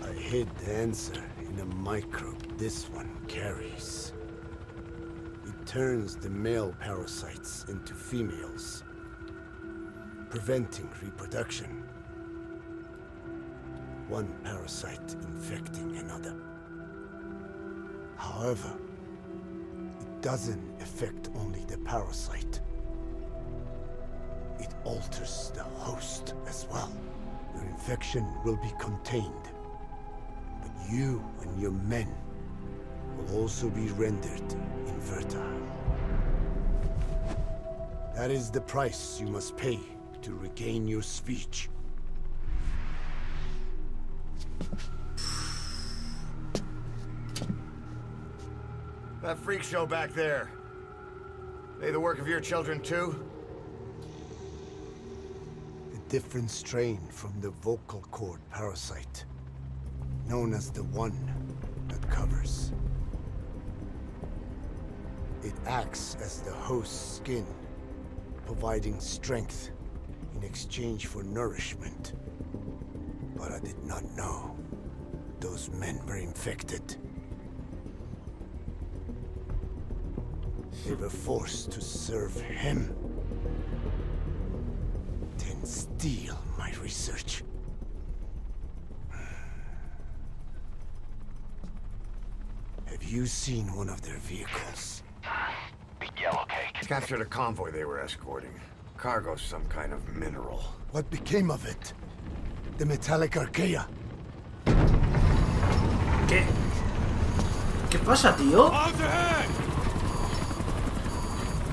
I hid the answer in a microbe this one carries. It turns the male parasites into females, preventing reproduction. One parasite infecting another. However, it doesn't affect only the parasite. It alters the host as well. Your infection will be contained, but you and your men will also be rendered infertile. That is the price you must pay to regain your speech. That freak show back there, they the work of your children too? A different strain from the vocal cord parasite, known as the one that covers. It acts as the host's skin, providing strength in exchange for nourishment. But I did not know those men were infected. They were forced to serve him, then steal my research. Have you seen one of their vehicles? Big yellow cake. Captured a convoy they were escorting. Cargo, some kind of mineral. What became of it? The metallic Archaea. ¿Qué? ¿Qué pasa, tío?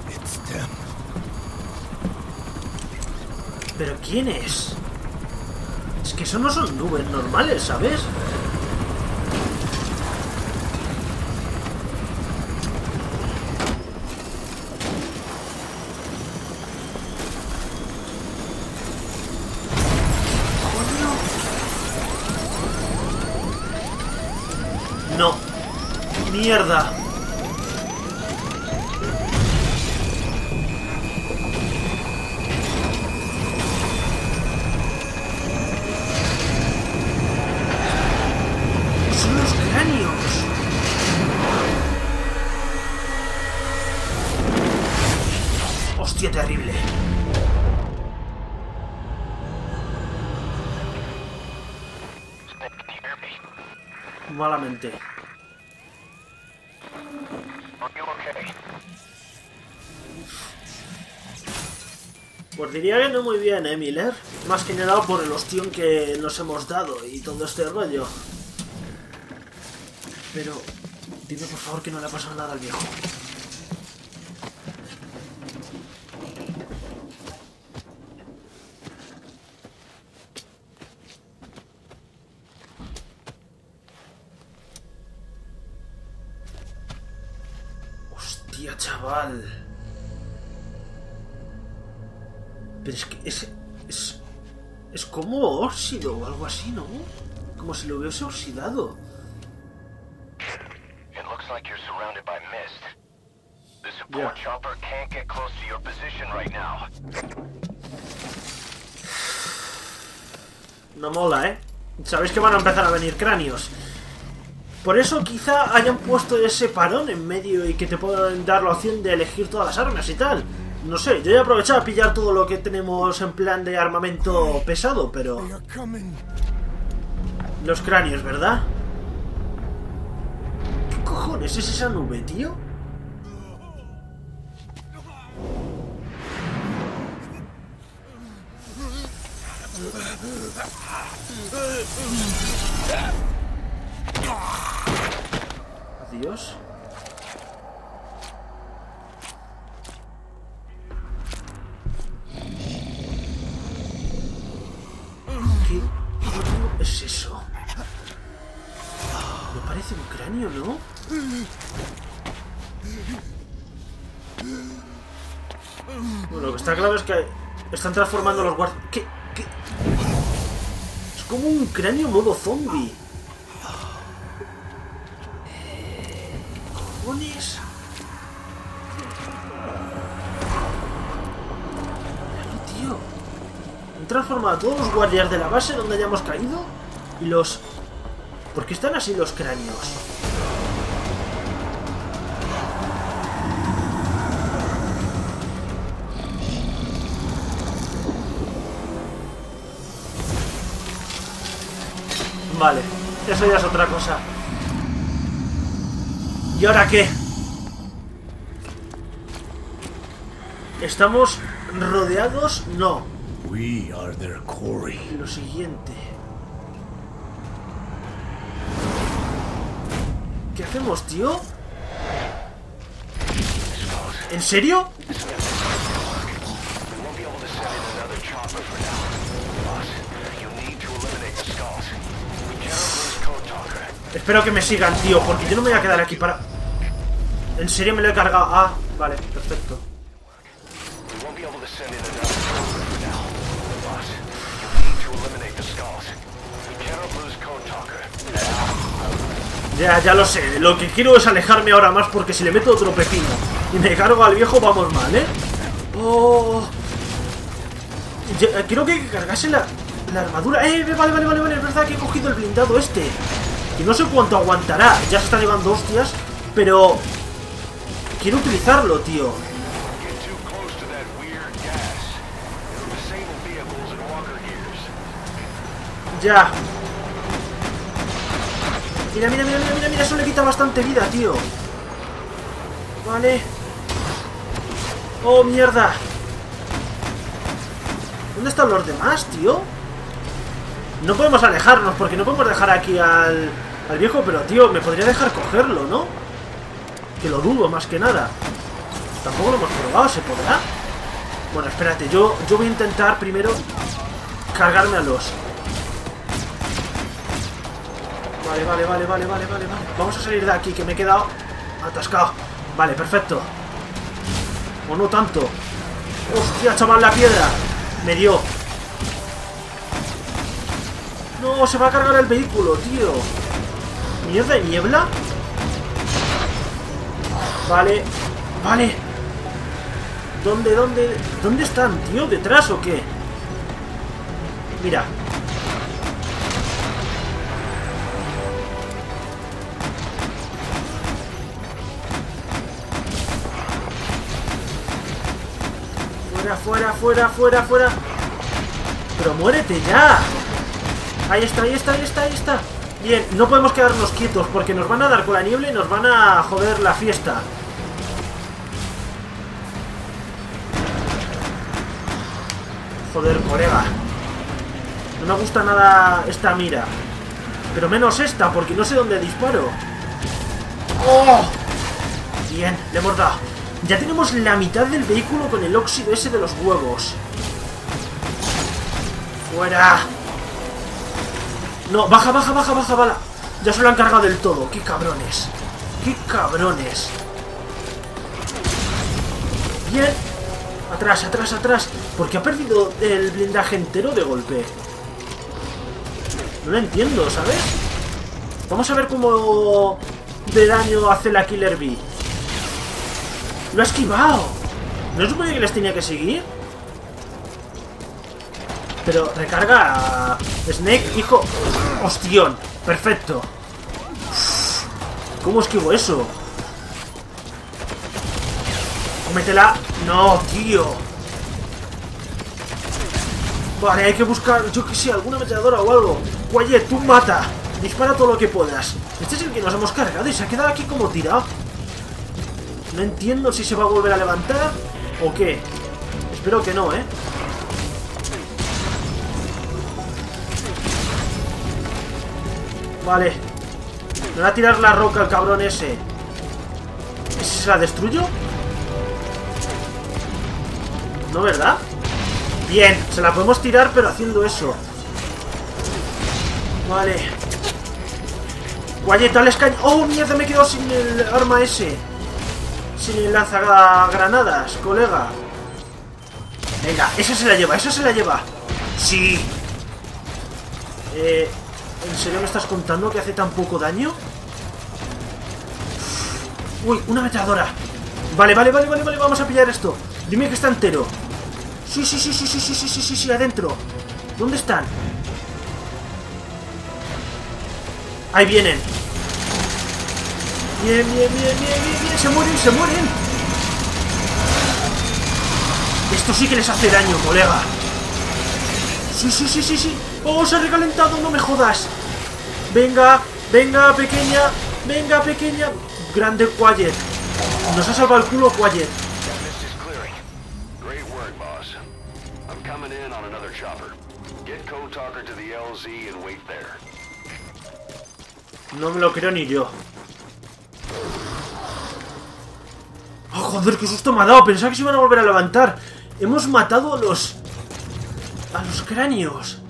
It's them. ¿Pero quién es? Es que eso no son nubes normales, ¿sabes? No. Mierda. Son los cráneos. Hostia, terrible. Malamente. Pues diría que no muy bien, Miller. Más que nada por el ostión que nos hemos dado y todo este rollo. Pero dime por favor que no le ha pasado nada al viejo. Hostia, chaval. Pero es que es como óxido o algo así, ¿no? Como si lo hubiese oxidado. It looks like you're surrounded by mist. The support chopper can't get close to your position right now. No mola, ¿eh? Sabéis que van a empezar a venir cráneos. Por eso quizá hayan puesto ese parón en medio y que te puedan dar la opción de elegir todas las armas y tal. No sé, yo he aprovechado a pillar todo lo que tenemos en plan de armamento pesado, pero... Los cráneos, ¿verdad? ¿Qué cojones es esa nube, tío? Adiós. ¿Qué es eso? Me parece un cráneo, ¿no? Bueno, lo que está claro es que están transformando los guardias. ¿Qué? Es como un cráneo modo zombie. ¿Qué cojones? Míralo, tío. Han transformado a todos los guardias de la base donde hayamos caído y los ¿Por qué están así los cráneos? Vale, eso ya es otra cosa. ¿Y ahora qué? ¿Estamos rodeados? No. We are their quarry. Lo siguiente. ¿Qué hacemos, tío? ¿En serio? Espero que me sigan, tío, porque yo no me voy a quedar aquí para... ¿En serio me lo he cargado? Ah, vale, perfecto. Ya lo sé, lo que quiero es alejarme ahora más porque si le meto otro pepino y me cargo al viejo vamos mal, ¿eh? Oh... Creo que hay que cargarse la armadura. Vale, es verdad que he cogido el blindado este. Que no sé cuánto aguantará, ya se está llevando hostias, pero... quiero utilizarlo, tío. Ya. Mira, eso le quita bastante vida, tío. Vale. Oh, mierda. ¿Dónde están los demás, tío? No podemos alejarnos porque no podemos dejar aquí al viejo, pero, tío, me podría dejar cogerlo, ¿no? Que lo dudo, más que nada. Tampoco lo hemos probado, ¿se podrá? Bueno, espérate, yo voy a intentar primero cargarme a los... Vale. Vamos a salir de aquí, que me he quedado atascado. Vale, perfecto. O no tanto. Hostia, chaval, la piedra. Me dio. No, se va a cargar el vehículo, tío. ¿Mierda de niebla? Vale. ¿Dónde están, tío? ¿Detrás o qué? Mira. Fuera. Pero muérete ya. Ahí está. Bien, no podemos quedarnos quietos porque nos van a dar con la niebla y nos van a joder la fiesta. Joder, colega. No me gusta nada esta mira. Pero menos esta, porque no sé dónde disparo. ¡Oh! Bien, le hemos dado. Ya tenemos la mitad del vehículo con el óxido ese de los huevos. ¡Fuera! No, baja, bala. Ya se lo han cargado del todo. ¡Qué cabrones! Bien. Atrás. Porque ha perdido el blindaje entero de golpe. No lo entiendo, ¿sabes? Vamos a ver cómo de daño hace la Killer Bee. ¡Lo ha esquivado! ¿No suponía que les tenía que seguir? Pero recarga... Snake, hijo... ¡Hostión! ¡Perfecto! ¿Cómo esquivo eso? ¡Cómetela! ¡No, tío! Vale, hay que buscar, yo que sé, alguna ametralladora o algo. Oye, tú mata. Dispara todo lo que puedas. Este es el que nos hemos cargado y se ha quedado aquí como tirado. No entiendo si se va a volver a levantar o qué. Espero que no, ¿eh? Vale. Me va a tirar la roca el cabrón ese. ¿Ese se la destruyo? ¿No, verdad? Bien, se la podemos tirar pero haciendo eso. Vale. Guayeta, les caño. ¡Oh, mierda! Me he quedado sin el arma ese. Sin el lanzagranadas, colega. Venga, esa se la lleva. Sí. ¿En serio me estás contando que hace tan poco daño? Uy, una ametralladora. Vale, vamos a pillar esto. Dime que está entero. Sí, adentro. ¿Dónde están? Ahí vienen. Bien, bien, bien, bien, bien, bien. Se mueren, se mueren. Esto sí que les hace daño, colega. Sí, sí, sí, sí, sí. Oh, se ha recalentado, no me jodas. Venga, venga, pequeña. Venga, pequeña. Grande Quiet. Nos ha salvado el culo Quiet. No me lo creo ni yo. Oh, joder, qué susto me ha dado. Pensaba que se iban a volver a levantar. Hemos matado a los cráneos.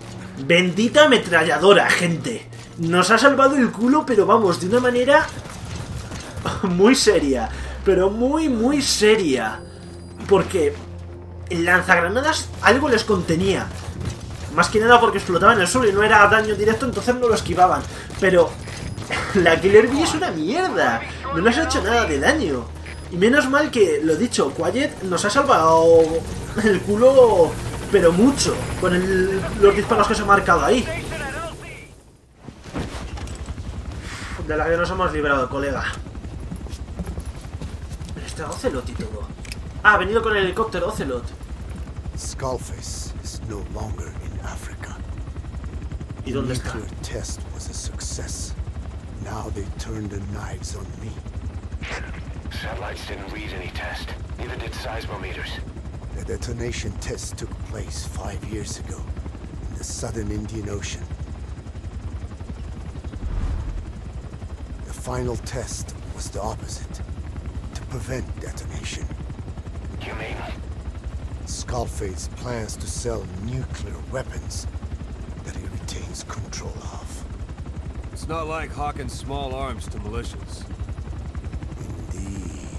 Bendita ametralladora, gente. Nos ha salvado el culo, pero vamos, de una manera muy seria. Pero muy, muy seria. Porque el lanzagranadas algo les contenía. Más que nada porque explotaba en el suelo y no era daño directo, entonces no lo esquivaban. Pero la Killer Bee es una mierda. No les ha hecho nada de daño. Y menos mal que, lo dicho, Quiet nos ha salvado el culo, pero mucho, con los disparos que se ha marcado ahí. De la que nos hemos librado, colega. Este Ocelot y todo. Ah, ha venido con el helicóptero Ocelot. Skullface is no longer in Africa. ¿Y dónde está? The nuclear test was a success. Now they turned their knives on me. Satellites didn't read any test. Neither did seismometers. The detonation test took place 5 years ago in the southern Indian Ocean. The final test was the opposite, to prevent detonation. You mean? Skullface plans to sell nuclear weapons that he retains control of. It's not like hawking small arms to militias. Indeed.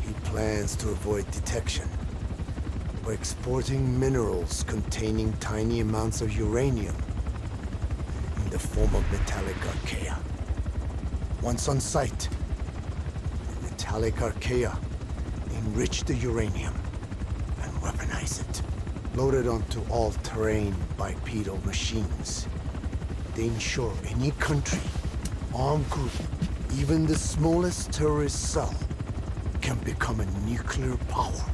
He plans to avoid detection by exporting minerals containing tiny amounts of uranium in the form of metallic archaea. Once on site, the metallic archaea enrich the uranium and weaponize it. Loaded onto all-terrain bipedal machines, they ensure any country, armed group, even the smallest terrorist cell, can become a nuclear power.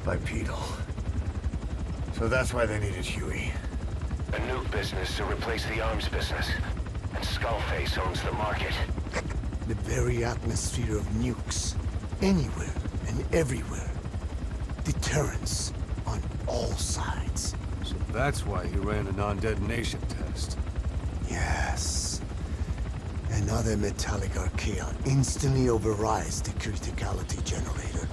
Bipedal. So that's why they needed Huey. A nuke business to replace the arms business. And Skullface owns the market. The very atmosphere of nukes, anywhere and everywhere. Deterrence on all sides. So that's why he ran a non-detonation test. Yes. Another metallic archaea instantly overrides the criticality generator.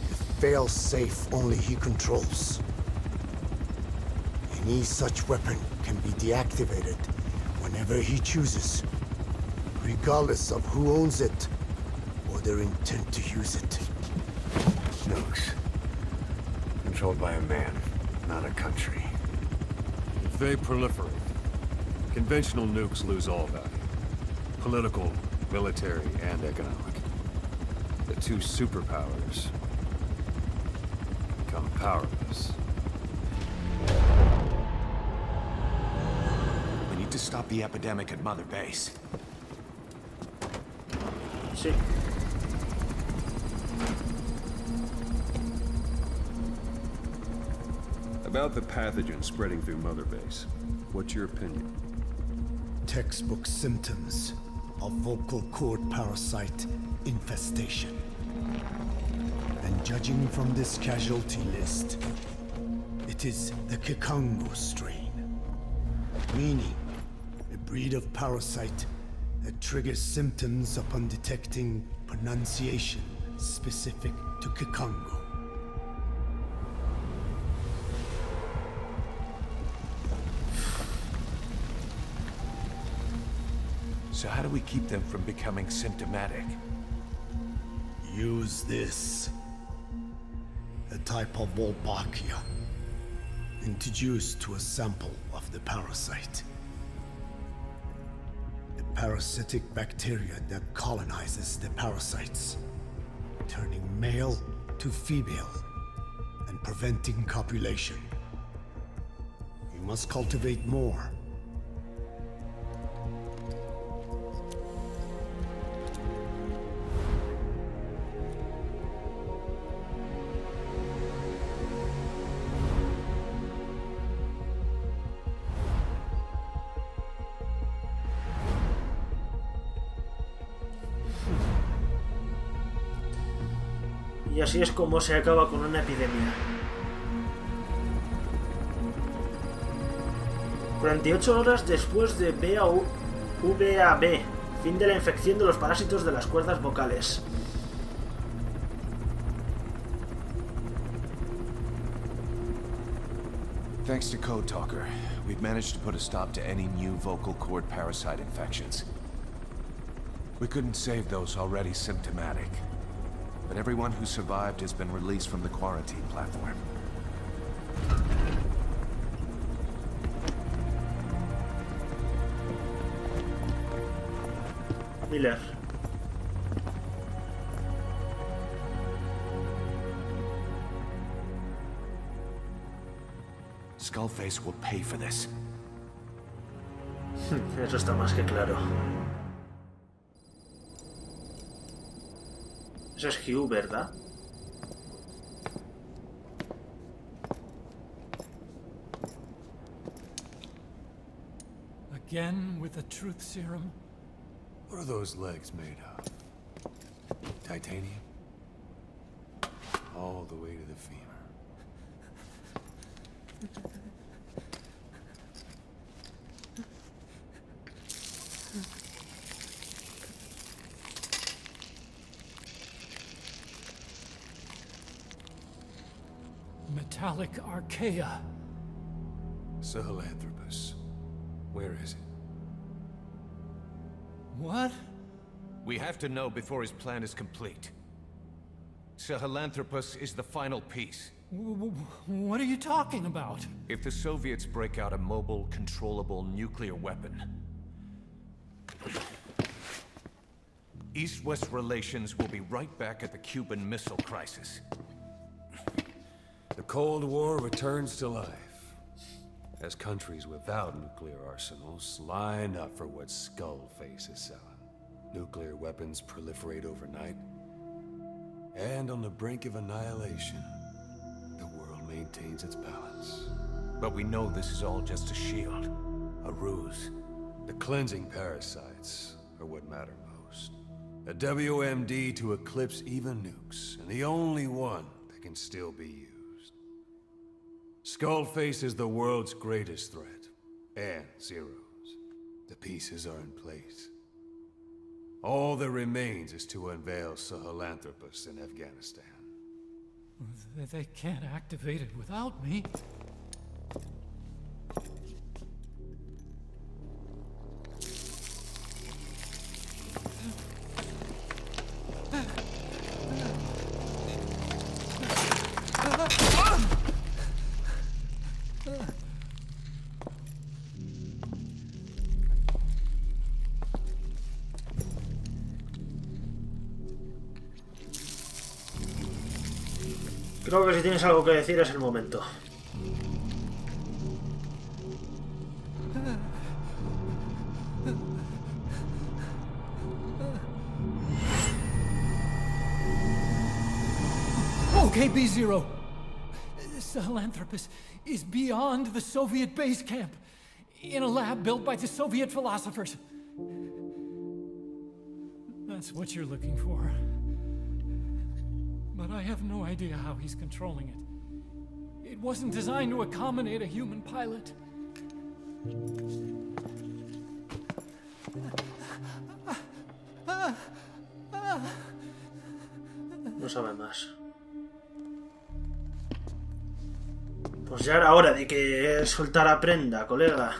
The fail-safe only he controls. Any such weapon can be deactivated whenever he chooses, regardless of who owns it or their intent to use it. Nukes. Controlled by a man, not a country. If they proliferate, conventional nukes lose all value. Political, military, and economic. The two superpowers become powerless. We need to stop the epidemic at Mother Base. Sí. About the pathogen spreading through Mother Base, what's your opinion? Textbook symptoms of vocal cord parasite infestation. And judging from this casualty list, it is the Kikongo strain. Meaning, a breed of parasite that triggers symptoms upon detecting pronunciation specific to Kikongo. So how do we keep them from becoming symptomatic? Use this. A type of Wolbachia, introduced to a sample of the parasite. A parasitic bacteria that colonizes the parasites, turning male to female and preventing copulation. You must cultivate more. Y así es como se acaba con una epidemia. 48 horas después de VAB, fin de la infección de los parásitos de las cuerdas vocales. Thanks to Code Talker, we've managed to put a stop to any new vocal cord parasite infections. We couldn't save those already symptomatic, but everyone who survived has been released from the quarantine platform. Miller. Skullface will pay for this. Eso está más que claro. Eso es Hugh, ¿verdad? Again with the truth serum? What are those legs made of? Titanium? All the way to the femur. Metallic Archaea. Sahelanthropus. Where is it? What? We have to know before his plan is complete. Sahelanthropus is the final piece. What are you talking about? If the Soviets break out a mobile, controllable nuclear weapon, East-West relations will be right back at the Cuban Missile Crisis. The Cold War returns to life, as countries without nuclear arsenals line up for what Skullface is selling. Nuclear weapons proliferate overnight, and on the brink of annihilation, the world maintains its balance. But we know this is all just a shield, a ruse. The cleansing parasites are what matter most. A WMD to eclipse even nukes, and the only one that can still be used. Skullface is the world's greatest threat, and Zero's. The pieces are in place. All that remains is to unveil Sahelanthropus in Afghanistan. They can't activate it without me. Creo que si tienes algo que decir es el momento. Okay, B-Zero. Sahelanthropus is beyond the Soviet base camp, in a lab built by the Soviet philosophers. That's what you're looking for. But I have no idea how he's controlling it. It wasn't designed to accommodate a human pilot. No sabe más. Pues ya era hora de que soltara prenda, colega.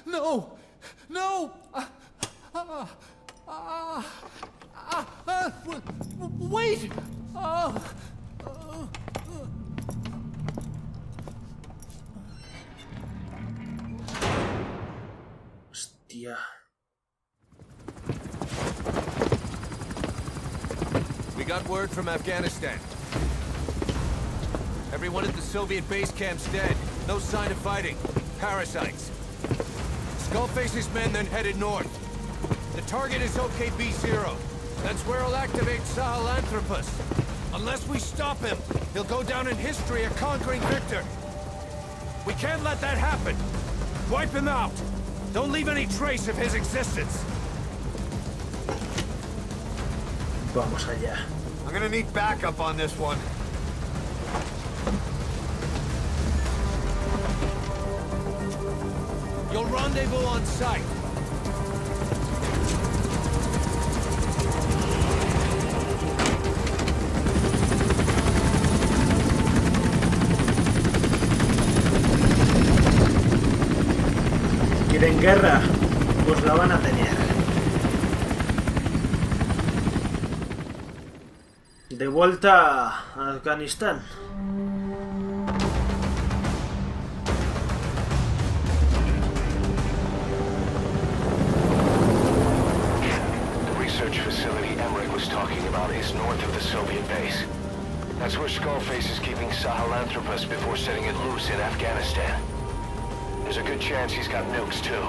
No! No! Wait! Hostia. We got word from Afghanistan. Everyone at the Soviet base camp's dead. No sign of fighting. Parasites. Skullface's men then headed north. The target is OKB-0. That's where he'll activate Sahelanthropus. Unless we stop him, he'll go down in history a conquering victor. We can't let that happen. Wipe him out. Don't leave any trace of his existence. Vamos allá. I'm gonna need backup on this one. You'll rendezvous on site. ¿Quieren guerra? Pues la van a tener. De vuelta a Afganistán. The research facility Emmerich was talking about is north of the Soviet base. That's where Skullface is keeping Sahelanthropus before setting it loose in Afghanistan. There's a good chance he's got nukes, too.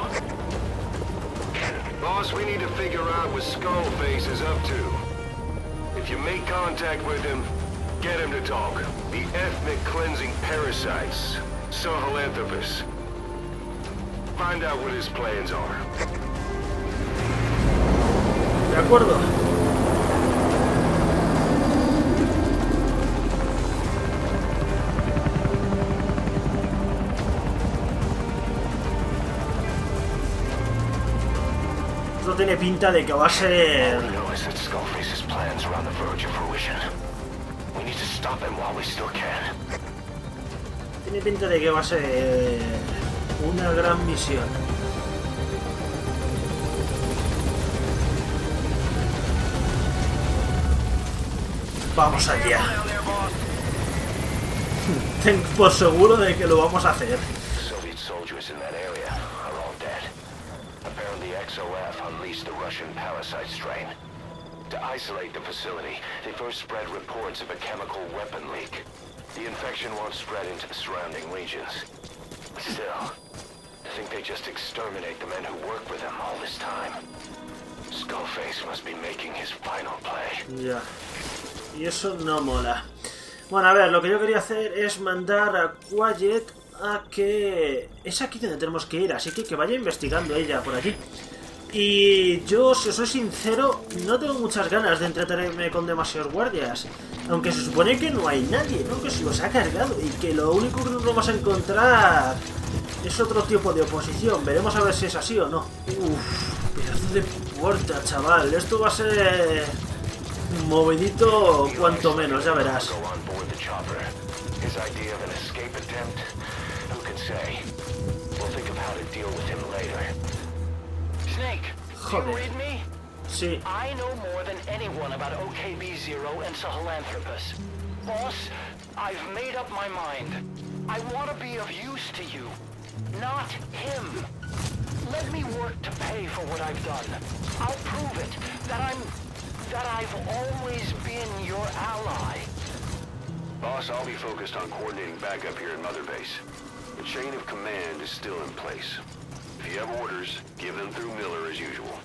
Boss, we need to figure out what Skullface is up to. If you make contact with him, get him to talk. The ethnic cleansing parasites, Sahelanthropus. Find out what his plans are. De acuerdo. Esto tiene pinta de que va a ser... Tiene pinta de que va a ser una gran misión. Vamos allá. Ten por seguro de que lo vamos a hacer. The Russian parasite strain. To isolate the facility, they first spread reports of a chemical weapon leak. The infection won't spread into the surrounding regions. Still, I think they just exterminate the men who work with them all this time. Skullface must be making his final play. Ya. Y eso no mola. Bueno, a ver, lo que yo quería hacer es mandar a Quiet a que... Es aquí donde tenemos que ir, así que vaya investigando ella por aquí. Y yo, si os soy sincero, no tengo muchas ganas de entretenerme con demasiados guardias. Aunque se supone que no hay nadie, ¿no? Que se los ha cargado y que lo único que nos vamos a encontrar es otro tipo de oposición. Veremos a ver si es así o no. Uff, pedazo de puerta, chaval. Esto va a ser movidito cuanto menos, ya verás. Snake, Joder. you read me? Sí. I know more than anyone about OKB-0 and Sahelanthropus. Boss, I've made up my mind. I want to be of use to you, not him. Let me work to pay for what I've done. I'll prove it, that I've always been your ally. Boss, I'll be focused on coordinating backup here at Mother Base. The chain of command is still in place. If you have orders, give them through Miller as usual.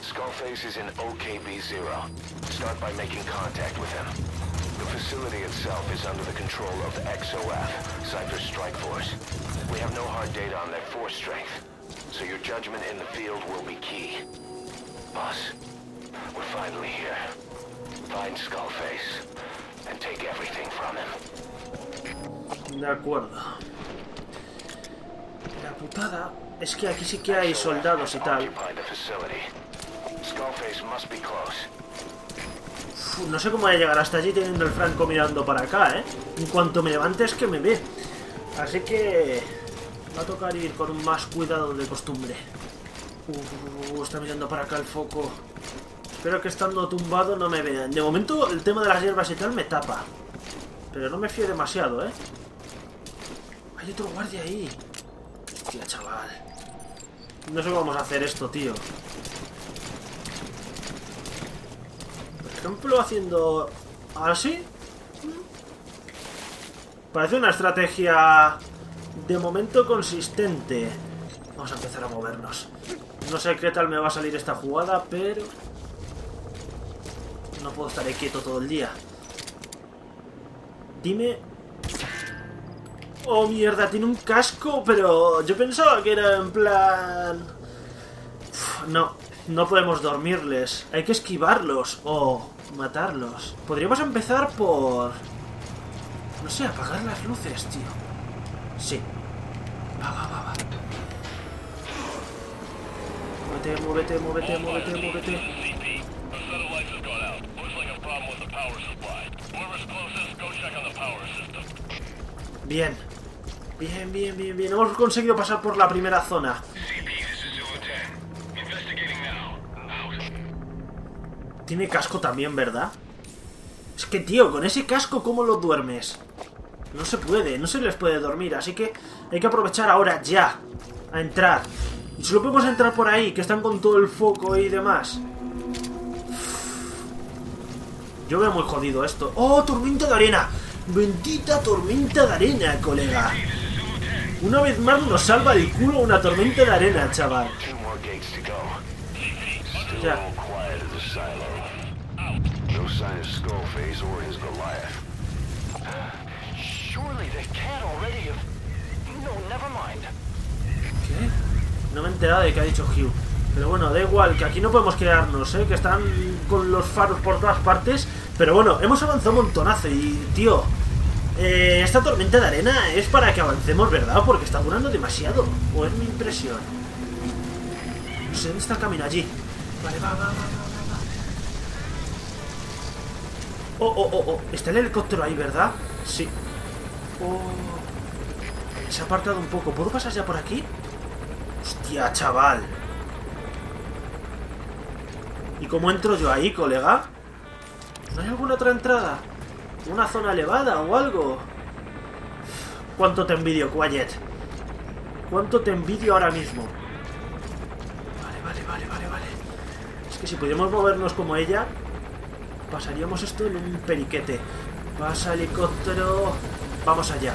Skullface is in OKB-0. Start by making contact with him. The facility itself is under the control of XOF, Cipher's strike force. We have no hard data on their force strength, so your judgment in the field will be key. Boss, we're finally here. Find Skullface and take everything from him. De acuerdo. La putada es que aquí sí que hay soldados y tal. Uf, no sé cómo voy a llegar hasta allí teniendo el Franco mirando para acá, ¿eh? En cuanto me levante es que me ve. Así que va a tocar ir con más cuidado de costumbre. Está mirando para acá el foco. Espero que estando tumbado no me vean. De momento el tema de las hierbas y tal me tapa. Pero no me fío demasiado, ¿eh? Hay otro guardia ahí. Hostia, chaval. No sé cómo vamos a hacer esto, tío. Por ejemplo, haciendo así. Parece una estrategia de momento consistente. Vamos a empezar a movernos. No sé qué tal me va a salir esta jugada, pero... no puedo estar ahí quieto todo el día. Dime... oh, mierda, tiene un casco, pero yo pensaba que era en plan... uf, no podemos dormirles. Hay que esquivarlos o matarlos. Podríamos empezar por... no sé, apagar las luces, tío. Sí. Va. Muévete. Bien. Hemos conseguido pasar por la primera zona. Tiene casco también, ¿verdad? Es que, tío, con ese casco, ¿cómo lo duermes? No se puede, no se les puede dormir, así que hay que aprovechar ahora ya a entrar. Y solo podemos entrar por ahí, que están con todo el foco y demás. Yo veo muy jodido esto. ¡Oh, tormenta de arena! ¡Bendita tormenta de arena, colega! Una vez más nos salva el culo una tormenta de arena, chaval. Ya. ¿Qué? No me he enterado de qué ha dicho Hugh. Pero bueno, da igual, que aquí no podemos quedarnos, que están con los faros por todas partes. Pero bueno, hemos avanzado un montonazo y, tío, esta tormenta de arena es para que avancemos, ¿verdad? Porque está durando demasiado. ¿O es mi impresión? No sé dónde está el camino, allí. Vale, va. Oh, está el helicóptero ahí, ¿verdad? Sí. Oh. Se ha apartado un poco. ¿Puedo pasar ya por aquí? Hostia, chaval. ¿Y cómo entro yo ahí, colega? ¿No hay alguna otra entrada? ¿Una zona elevada o algo? ¿Cuánto te envidio, Quiet? ¿Cuánto te envidio ahora mismo? Vale. Es que si pudiéramos movernos como ella, pasaríamos esto en un periquete. Pasa helicóptero. Vamos allá.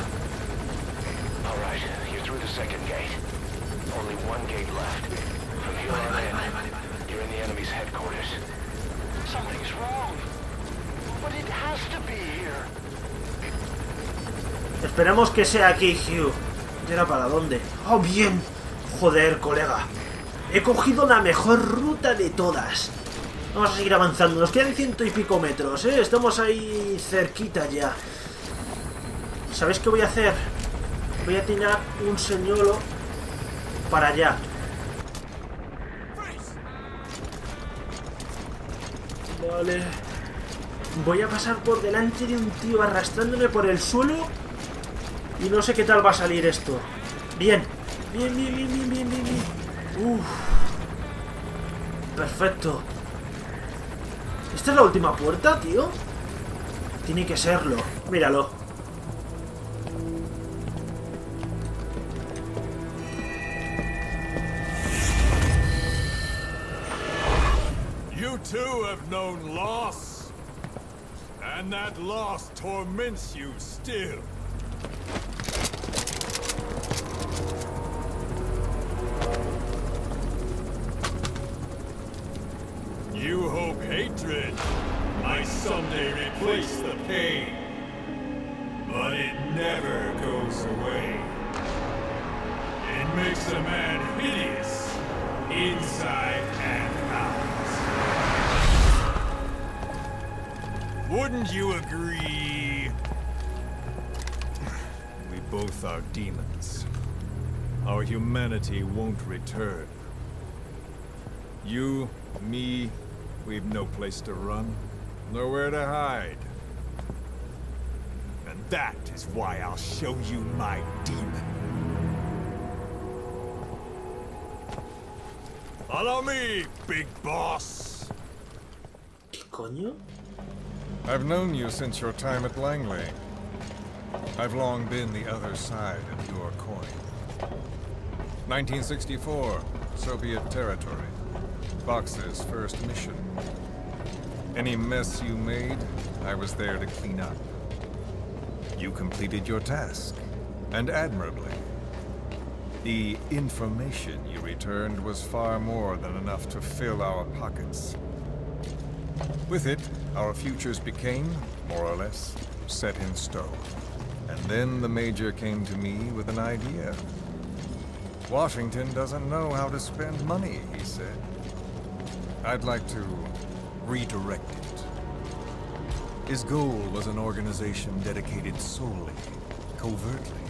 Vale. You're in the enemy's headquarters. Something's wrong. But it has to be here. Esperemos que sea aquí, Hugh. ¿Y ahora para dónde? ¡Oh, bien! Joder, colega. He cogido la mejor ruta de todas. Vamos a seguir avanzando. Nos quedan 100 y pico metros, ¿eh? Estamos ahí cerquita ya. ¿Sabéis qué voy a hacer? Voy a tirar un señuelo para allá. Vale. Voy a pasar por delante de un tío arrastrándome por el suelo. Y no sé qué tal va a salir esto. Bien. Uff. Perfecto. ¿Esta es la última puerta, tío? Tiene que serlo. Míralo. You too have known loss, and that loss torments you still. You hope hatred might someday replace the pain, but it never goes away. It makes a man hideous, inside and out. Wouldn't you agree? We both are demons. Our humanity won't return. You, me, we've no place to run, nowhere to hide. And that is why I'll show you my demon. Follow me, big boss! ¿Qué coño? I've known you since your time at Langley. I've long been the other side of your coin. 1964, Soviet territory. Fox's first mission. Any mess you made, I was there to clean up. You completed your task, and admirably. The information you returned was far more than enough to fill our pockets. With it, our futures became, more or less, set in stone. And then the Major came to me with an idea. Washington doesn't know how to spend money, he said. I'd like to redirect it. His goal was an organization dedicated solely, covertly,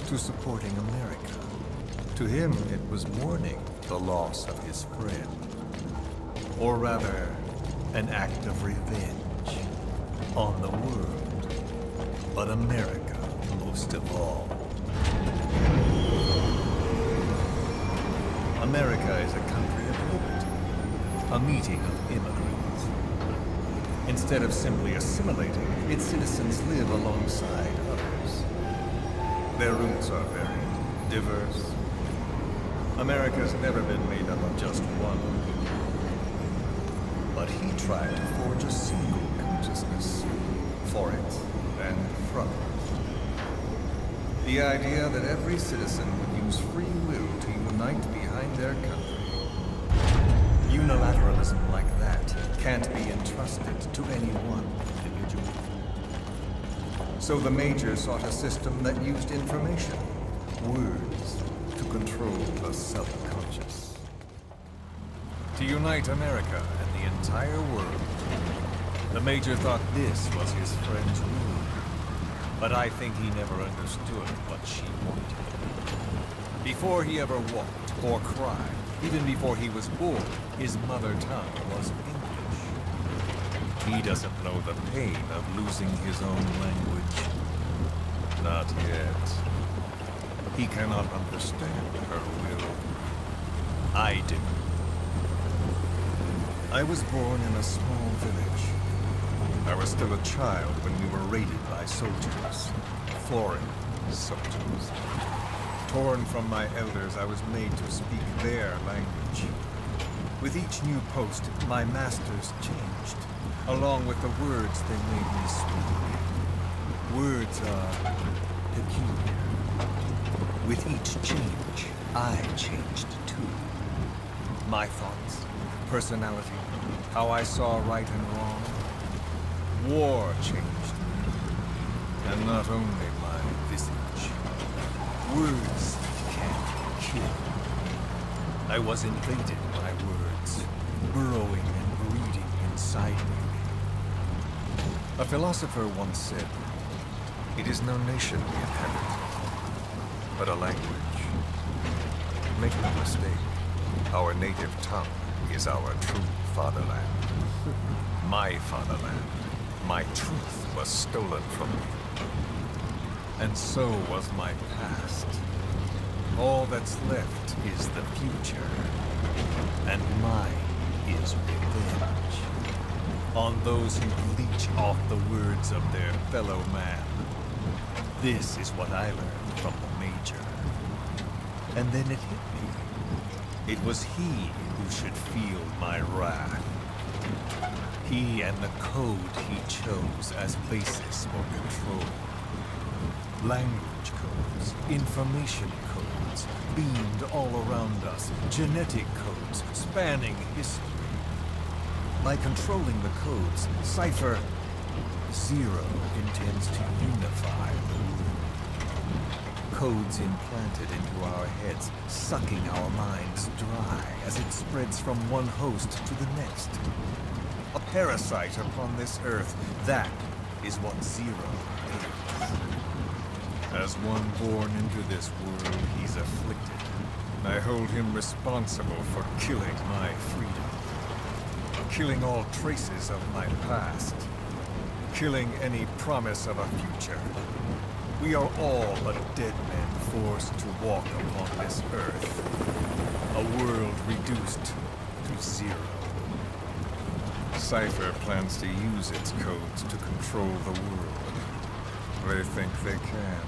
to supporting America. To him, it was mourning the loss of his friend. Or rather, an act of revenge on the world, but America most of all. America is a country of liberty, a meeting of immigrants. Instead of simply assimilating, its citizens live alongside others. Their roots are varied, diverse. America's never been made up of just one. But he tried to forge a single consciousness for it and from it. The idea that every citizen would use free will to unite behind their country. Unilateralism like that can't be entrusted to any one individual. So the Major sought a system that used information, words, to control the subconscious. To unite America and the entire world. The Major thought this was his friend's rule. But I think he never understood what she wanted. Before he ever walked or cried, even before he was born, his mother tongue was English. He doesn't know the pain of losing his own language. Not yet. He cannot understand her will. I do. I was born in a small village. I was still a child when we were raided by soldiers. Foreign soldiers. Torn from my elders, I was made to speak their language. With each new post, my masters changed, along with the words they made me speak. Words are peculiar. With each change, I changed too. My thoughts, personality, how I saw right and wrong. War changed me, and not only my visage. Words can't kill. I was invaded by words, burrowing and breeding inside me. A philosopher once said, "It is no nation we inhabit, but a language." Make no mistake, our native tongue is our true fatherland. My fatherland. My truth was stolen from me. And so was my past. All that's left is the future. And mine is revenge. On those who leech off the words of their fellow man. This is what I learned from the Major. And then it hit me. It was he who should feel my wrath. He and the code he chose as basis for control. Language codes, information codes, beamed all around us, genetic codes spanning history. By controlling the codes, Cipher Zero intends to unify the world. Codes implanted into our heads, sucking our minds dry as it spreads from one host to the next. A parasite upon this earth, that is what Zero is. As one born into this world, he's afflicted. I hold him responsible for killing my freedom. Killing all traces of my past. Killing any promise of a future. We are all but dead men forced to walk upon this earth. A world reduced to zero. Cipher plans to use its codes to control the world. They think they can.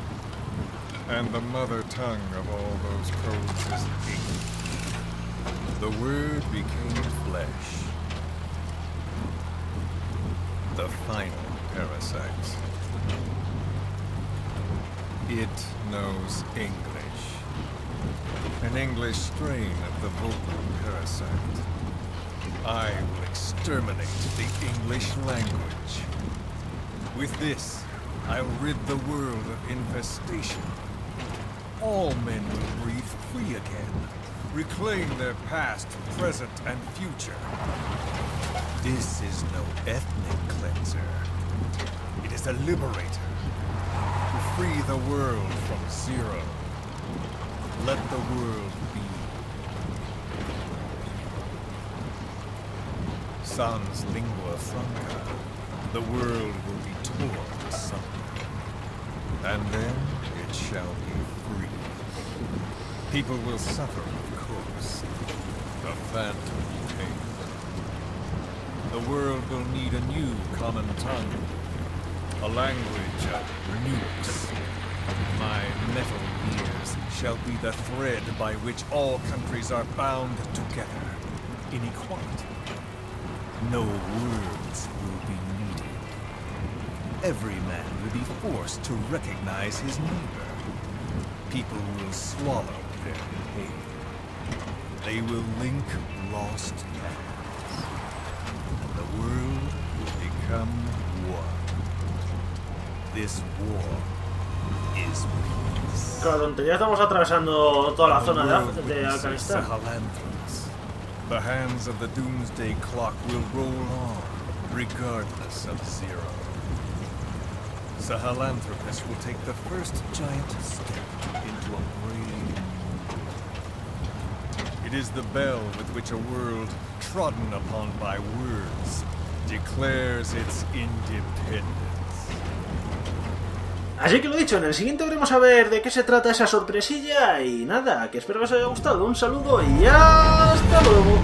And the mother tongue of all those codes is ink. The word became flesh. The final parasite. It knows English. An English strain of the vocal parasite. I will exterminate the English language. With this, I'll rid the world of infestation. All men will breathe free again, reclaim their past, present, and future. This is no ethnic cleanser. It is a liberator. To free the world from zero. Let the world be. Sans lingua franca, the world will be torn asunder. And then it shall be free. People will suffer, of course. A phantom pain. The world will need a new common tongue. A language of nukes. My metal ears shall be the thread by which all countries are bound together. In equality. No words will be needed. Every man will be forced to recognize his neighbor. People will swallow their pain. They will link lost hands. And the world will become one. This war is peace. Claro, ya estamos atravesando toda la zona de Afganistán. The hands of the doomsday clock will roll on, regardless of zero. Sahelanthropus will take the first giant step into a brave. It is the bell with which a world trodden upon by words declares its independence. Así que lo dicho, en el siguiente veremos a ver de qué se trata esa sorpresilla y nada, que espero que os haya gustado. Un saludo y hasta luego.